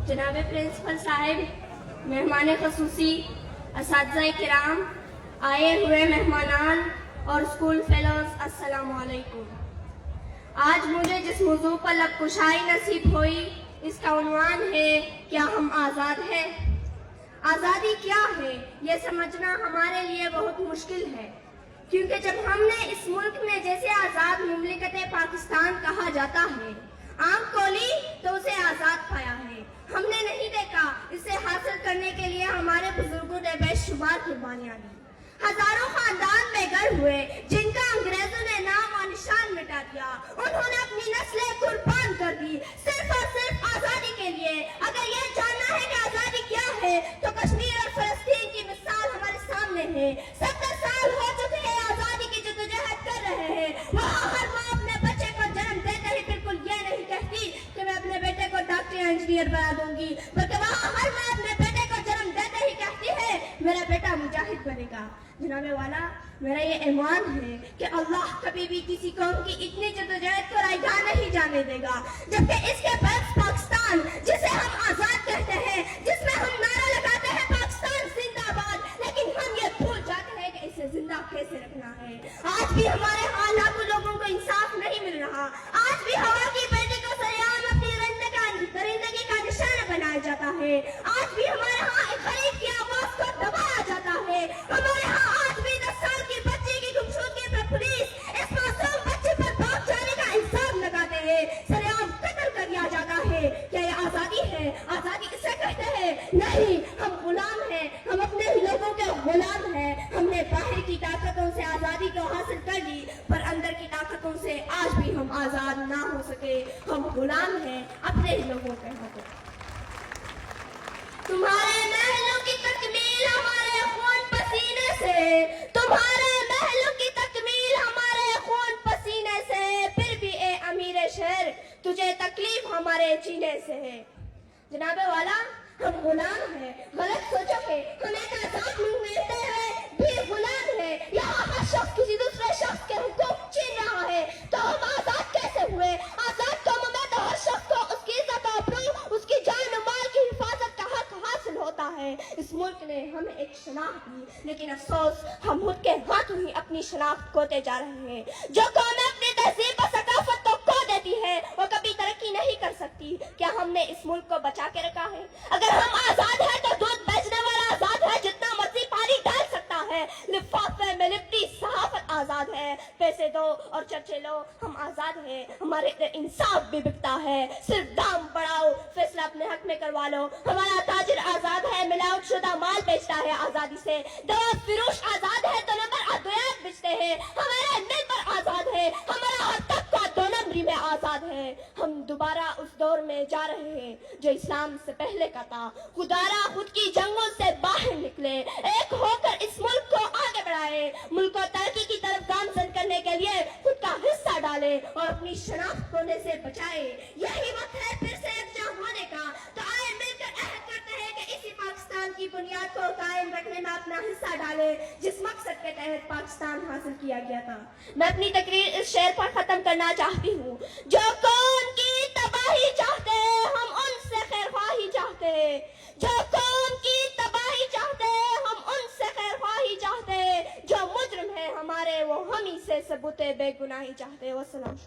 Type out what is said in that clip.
जनाब प्रिंसिपल साहिब, मेहमान खसूसी, असातिज़ा किराम, आए हुए मेहमानान और स्कूल फेलोज, अस्सलाम वालेकुम। आज मुझे जिस मौजू पर लबकुशाई नसीब हुई, इसका उन्वान है क्या हम आज़ाद हैं। आज़ादी क्या है ये समझना हमारे लिए बहुत मुश्किल है, क्योंकि जब हमने इस मुल्क में जैसे आज़ाद मुमलिकत पाकिस्तान कहा जाता है आंख खोली तो उसे आज़ाद पाया है। हमने नहीं देखा इसे हासिल करने के लिए हमारे बुजुर्गों ने बेशुमार कुर्बानियां दी। हजारों खानदान बेघर हुए जिनका अंग्रेजों ने नाम और निशान मिटा दिया। उन्होंने अपनी नस्लें कुर्बान कर दी सिर्फ और सिर्फ आजादी के लिए। अगर ये जानना है कि आजादी क्या है तो कश्मीर और फलस्तीन की मिसाल हमारे सामने है। 70 साल हो चुके हैं आजादी की जद्दोजहद कर रहे हैं। वहाँ हर माँ अपने बच्चे को जन्म देते ही बिल्कुल ये नहीं कहती कि मैं अपने बेटे को डॉक्टर या इंजीनियर बना दूंगी, बल्कि वहाँ हर माँ अपने बेटे को जन्म देते ही कहती है मेरा बेटा मुजाहिद बनेगा। जनाबे वाला, मेरा ये ईमान है कि अल्लाह कभी भी किसी कौम की इतनी जद्दोजहद को रायगा नहीं जाने देगा, जबकि इसके बर्क्स पाकिस्तान जिसे हम आजाद कहते हैं, जिसमें हम नारा लगाते हैं पाकिस्तान जिंदाबाद, लेकिन हम ये भूल जाते हैं कि इसे जिंदा कैसे रखना है। आज भी हमारे लाखों लोगों को इंसाफ नहीं मिल रहा। आज भी हवा की बेटी को सरेआम अपनी दरिंदगी का निशाना बनाया जाता है। आज भी हमारे यहाँ एक गरीब की आवाज को दबाया जाता है। हमारे यहाँ आज भी 10 साल की बच्ची की गुमशुदगी पर पुलिस इस मासूम बच्चे पर भाग जाने का इल्जाम लगाते हैं, सरेआम कत्ल कर दिया जाता है। क्या ये आजादी है? आजादी किसे कहते हैं? नहीं, हम गुलाम हैं, हम अपने ही लोगों के गुलाम हैं। हमने बाहर की ताकतों से आजादी को हासिल कर ली, पर अंदर की ताकतों से आज भी हम आजाद ना हो सके। हम गुलाम हैं अपने ही लोगों के हाथों। तुम्हारे महलों की तकमील हमारे खून पसीने से, तुम्हारे महलों की तकमील हमारे खून पसीने से, फिर भी ए अमीर शहर तुझे तकलीफ हमारे जीने से है। जनाबे वाला, हम गुलाम हैं, गलत सोचो कि हम एक आजाद मुल्क मिलते हैं भी गुलाम है। यहाँ हर शख्स किसी दूसरे शख्स के हुकूक छीन रहा है, तो हम आजाद कैसे हुए? आजाद कौमों में तो हर शख्स को उसकी इज्जत आबरू, उसकी जान और माल की हिफाजत का हक हासिल होता है। इस मुल्क ने हमें एक शनाख्त दी, लेकिन अफसोस हम खुद के हाथों ही अपनी शनाख्त खोते जा रहे हैं। जो कौम अपनी तहजीब और सकाफत को खो देती है वो कभी तरक्की नहीं कर सकती। क्या हमने इस मुल्क को बचा के रखा है? अगर हम आजाद हैं तो दूध बेचने वाला आजाद है, जितना मर्जी पानी डाल सकता है। लिफाफे में लिपटी सहाफत आजाद है, पैसे दो और चर्चे लो, हम आजाद हैं। हमारे इंसाफ भी बिकता है, सिर्फ दाम बढ़ाओ, फैसला अपने हक में करवा लो। हमारा ताजिर आजाद है, मिलावट शुदा माल बेचता है आजादी से। दवा फिरोश आजाद है, तो नंबर अद्वियात बेचते हैं। हमारा मिलकर आजाद है, हमारा हर तबका दो नंबरी में आजाद है। हम दोबारा उस दौर में जा रहे हैं जो इस्लाम से पहले का था। खुदारा खुद की जंगों से बाहर निकले, एक होकर इस मुल्क को आगे बढ़ाए, मुल्क को तरक्की की तरफ गामजन करने के लिए खुद का हिस्सा डाले और अपनी शनाख्त खोने से बचाए। यही वक्त है फिर से एकजुट होने का। तो आए मिलकर अहद करते हैं कि इसी पाकिस्तान की बुनियाद को कायम रखने में अपना हिस्सा डाले जिस मकसद के तहत पाकिस्तान हासिल किया गया था। मैं अपनी तकरीर इस शेर पर खत्म करना चाहती हूँ। जो कौम की तबाही चाहते हम उनसे खैरख्वाही चाहते, जो कौम की तबाही चाहते हम उनसे खैरख्वाही चाहते, जो मुजरिम है हमारे वो हम ही से सबूते बेगुनाही चाहते। वस्सलाम।